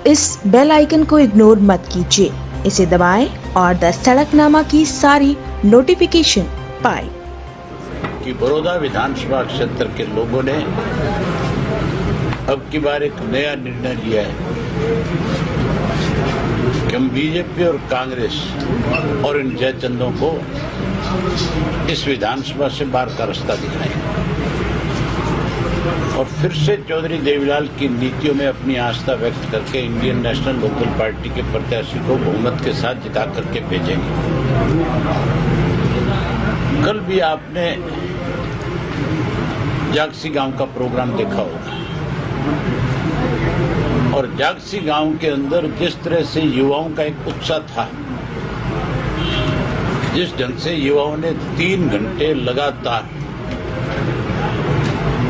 इस bell icon को ignore मत कीजिए, इसे दबाएं और द सड़कनामा की सारी नोटिफिकेशन पाएं। कि बड़ौदा विधानसभा क्षेत्र के लोगों ने अब की बार एक नया निर्णय लिया है कि हम बीजेपी और कांग्रेस और इन जयचंदों को इस विधानसभा से बाहर का रास्ता दिखाएंगे और फिर से चौधरी देवीलाल की नीतियों में अपनी आस्था व्यक्त करके इंडियन नेशनल लोकल पार्टी के प्रत्याशी को बहुमत के साथ जिता करके भेजेंगे। कल भी आपने जागसी गांव का प्रोग्राम देखा होगा और जागसी गांव के अंदर जिस तरह से युवाओं का एक उत्साह था, जिस ढंग से युवाओं ने 3 घंटे लगातार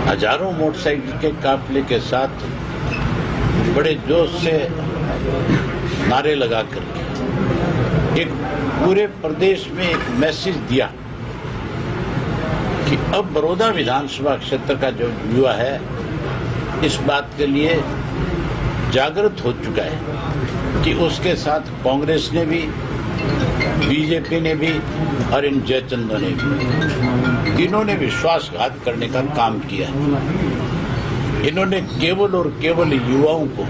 हजारों मोटरसाइकिल के काफिले के साथ बड़े जोश से नारे लगा करके एक पूरे प्रदेश में एक मैसेज दिया कि अब बड़ौदा विधानसभा क्षेत्र का जो युवा है इस बात के लिए जागृत हो चुका है कि उसके साथ कांग्रेस ने भी, बीजेपी ने भी और इन जयचंदों ने भी, इन्होंने विश्वासघात करने का काम किया। इन्होंने केवल और केवल युवाओं को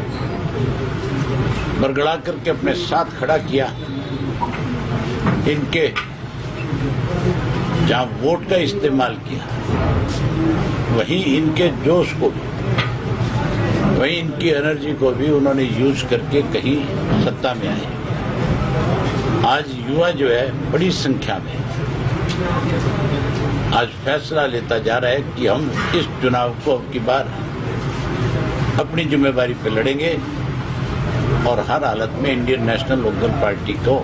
बरगड़ा करके अपने साथ खड़ा किया। इनके जहां वोट का इस्तेमाल किया, वहीं इनके जोश को भी, वहीं इनकी एनर्जी को भी उन्होंने यूज करके कहीं सत्ता में आए। आज युवा जो है बड़ी संख्या में आज फैसला लेता जा रहा है कि हम इस चुनाव को अब की बार अपनी जिम्मेदारी पे लड़ेंगे और हर हालत में इंडियन नेशनल लोकल पार्टी को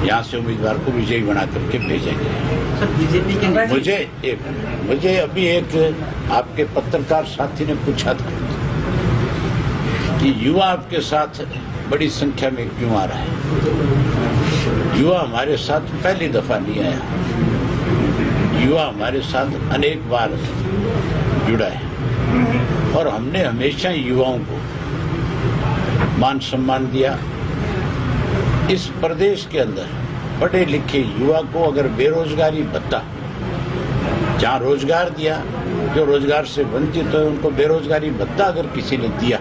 यहाँ से उम्मीदवार को विजयी बना करके भेजेंगे। मुझे अभी एक आपके पत्रकार साथी ने पूछा था कि युवा आपके साथ बड़ी संख्या में क्यों आ रहा है। युवा हमारे साथ पहली दफा नहीं आया, युवा हमारे साथ अनेक बार जुड़ा है और हमने हमेशा युवाओं को मान सम्मान दिया। इस प्रदेश के अंदर पढ़े लिखे युवा को अगर बेरोजगारी भत्ता, जहाँ रोजगार दिया, जो रोजगार से वंचित है उनको बेरोजगारी भत्ता अगर किसी ने दिया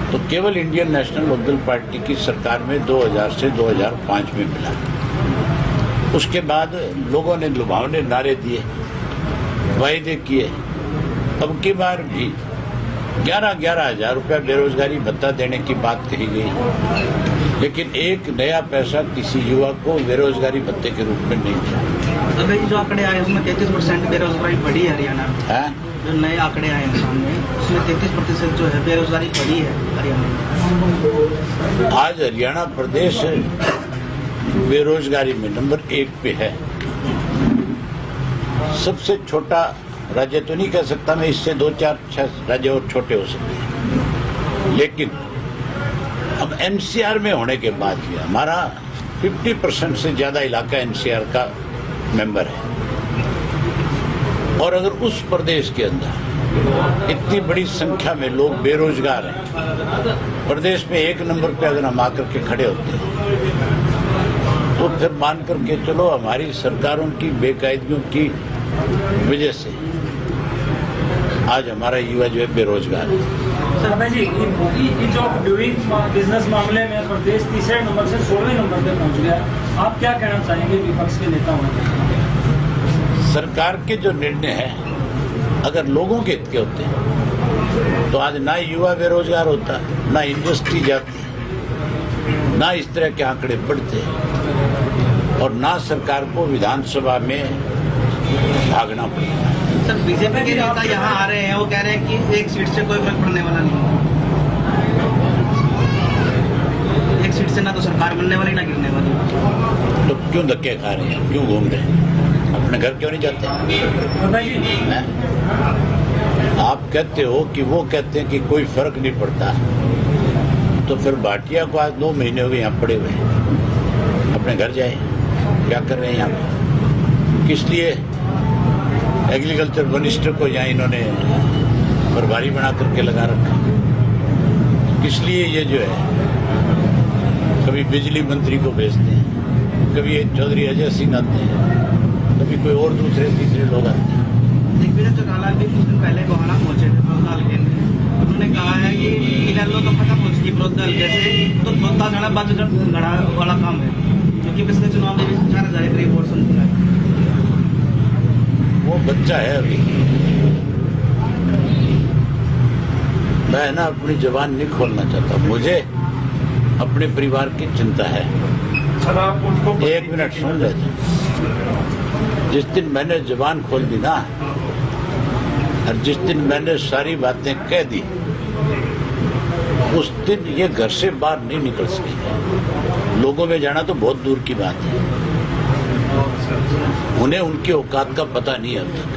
तो केवल इंडियन नेशनल लोकल पार्टी की सरकार में 2000 से 2005 में मिला। उसके बाद लोगों ने लुभावने नारे दिए, वायदे किए। अब की बार भी 11-11 हजार रुपया बेरोजगारी भत्ता देने की बात कही गई, लेकिन एक नया पैसा किसी युवा को बेरोजगारी भत्ते के रूप में नहीं दिया। अभी जो आंकड़े आए उसमें 33% बेरोजगारी बढ़ी है हरियाणा में। जो नए आंकड़े आए हैं सामने उसमें 33% जो है बेरोजगारी बढ़ी है हरियाणा में। आज हरियाणा प्रदेश बेरोजगारी में नंबर 1 पे है। सबसे छोटा राज्य तो नहीं कह सकता मैं, इससे 2-4-6 राज्य और छोटे हो सकते हैं, लेकिन अब एनसीआर में होने के बाद भी हमारा 50% से ज्यादा इलाका एनसीआर का मेंबर है और अगर उस प्रदेश के अंदर इतनी बड़ी संख्या में लोग बेरोजगार हैं, प्रदेश में 1 नंबर पे अगर हम आकर के खड़े होते हैं तो फिर मान करके चलो हमारी सरकारों की बेकायदगियों की वजह से आज हमारा युवा जो है बेरोजगार है। सर जी, जो डूइंग बिजनेस मामले में प्रदेश 3रे नंबर से 16वें नंबर पे पहुंच गया, आप क्या कहना चाहेंगे विपक्ष के नेता होने? सरकार के जो निर्णय है अगर लोगों के हित के होते हैं तो आज ना युवा बेरोजगार होता, ना इंडस्ट्री जाती, ना इस तरह के आंकड़े बढ़ते और ना सरकार को विधानसभा में भागना पड़ता। सर बीजेपी के नेता यहाँ आ रहे हैं, वो कह रहे हैं कि 1 सीट से कोई फर्क पड़ने वाला नहीं, 1 सीट से ना तो सरकार बनने वाली ना गिरने वाली। तो क्यों धक्के खा रहे हैं, क्यों घूम रहे हैं, अपने घर क्यों नहीं जाते? आप कहते हो कि वो कहते हैं कि कोई फर्क नहीं पड़ता, तो फिर भाटिया को आज 2 महीने हो गए यहाँ पड़े हुए, अपने घर जाए, क्या कर रहे हैं यहाँ पे? किस लिए एग्रीकल्चर मिनिस्टर को यहाँ इन्होंने प्रभारी बना करके लगा रखा? इसलिए ये जो है कभी बिजली मंत्री को भेजते हैं, कभी चौधरी अजय सिंह आते हैं, कभी कोई और दूसरे तीसरे लोग आते हैं। दिग्विजय चौटाला भी कुछ दिन पहले गोहाना पहुंचे थे विरोध हल्के में। उन्होंने कहा है कि इनेलो तो खत्म हो चुकी विरोध हल्के से, तो धोता गड़ा बच गड़ा वाला काम है, क्योंकि पिछले चुनाव में भी 4,000 करीब वोट सुनते वो बच्चा है अभी, मैं ना अपनी जबान नहीं खोलना चाहता, मुझे अपने परिवार की चिंता है। सर आप उनको 1 मिनट सुन लेते। जिस दिन मैंने जबान खोल दी ना, और जिस दिन मैंने सारी बातें कह दी, उस दिन ये घर से बाहर नहीं निकल सकेंगे। लोगों में जाना तो बहुत दूर की बात है, उन्हें उनकी औकात का पता नहीं है अब तक।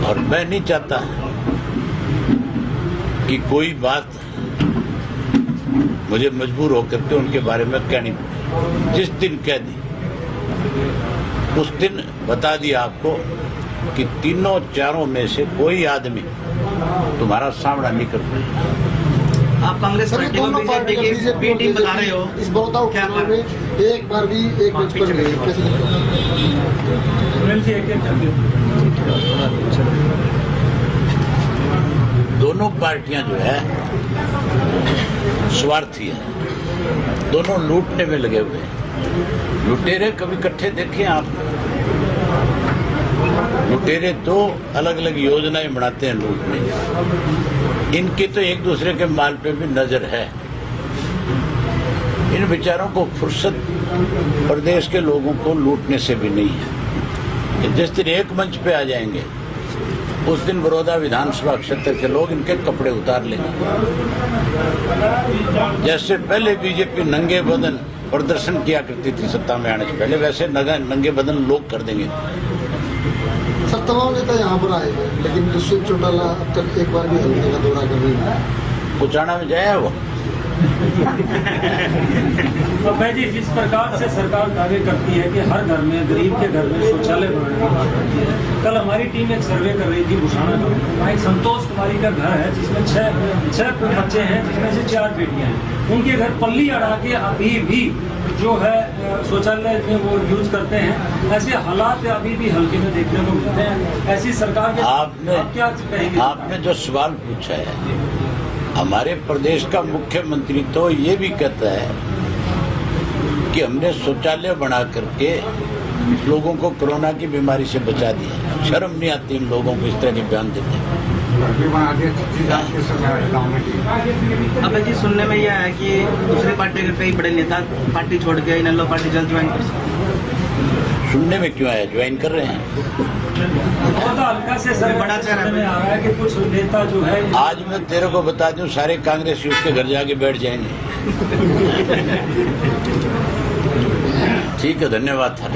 और मैं नहीं चाहता कि कोई बात मुझे मजबूर होकर के उनके बारे में कहनी पड़े। जिस दिन कह दी, उस दिन बता दिया आपको कि तीनों चारों में से कोई आदमी तुम्हारा सामना नहीं कर पाएगा। आप कांग्रेस पार्टी को बीजेपी की बी टीम बता रहे हो, इस बहुत क्या में एक बार भी एक मैच पर गए, कैसे लगता है? सुनील जी एक दोनों पार्टियां जो है स्वार्थी है, दोनों लूटने में लगे हुए हैं। लुटेरे कभी इकट्ठे देखे आप? लुटेरे तो अलग अलग योजनाएं बनाते हैं लूटने, इनकी तो एक दूसरे के माल पे भी नजर है। इन बेचारों को फुर्सत प्रदेश के लोगों को लूटने से भी नहीं है। जिस दिन एक मंच पे आ जाएंगे, उस दिन बड़ौदा विधानसभा क्षेत्र के लोग इनके कपड़े उतार लेंगे। जैसे पहले बीजेपी नंगे बदन प्रदर्शन किया करती थी सत्ता में आने से पहले, वैसे नंगे बदन लोग कर देंगे। सब तमाम नेता यहाँ पर आए हैं, लेकिन दुष्यंत चौटाला अब तक एक बार भी हल्के का दौरा कर रही है। कुचाना में जाया वो भाई जी, जिस प्रकार से सरकार दावे करती है कि हर घर में, गरीब के घर में शौचालय बनाने की बात करती है। कल हमारी टीम एक सर्वे कर रही थी बुढ़ाना का, वहाँ एक संतोष कुमारी का घर है जिसमें छह बच्चे हैं, जिसमें से 4 बेटियां हैं। उनके घर पल्ली अड़ा के अभी भी जो है शौचालय में वो यूज करते हैं। ऐसे हालात अभी भी हल्के में देखने को मिलते हैं। ऐसी सरकार के आप क्या कहेंगे? आपने जो सवाल पूछा है, हमारे प्रदेश का मुख्यमंत्री तो ये भी कहता है कि हमने शौचालय बना करके लोगों को कोरोना की बीमारी से बचा दिया। शर्म नहीं आती इन लोगों को इस तरह के बयान देते हैं। अब जी सुनने में यह है कि दूसरी पार्टी के कई बड़े नेता पार्टी छोड़ के इनेलो पार्टी जल्द ज्वाइन कर सकते हैं। सुनने में क्यों आया, ज्वाइन कर रहे हैं। हल्का से सर बड़ा चेहरा में आ रहा है कि कुछ नेता जो है, आज मैं तेरे को बता दूं, सारे कांग्रेसी उसके घर जाके बैठ जाएंगे। ठीक है, धन्यवाद था।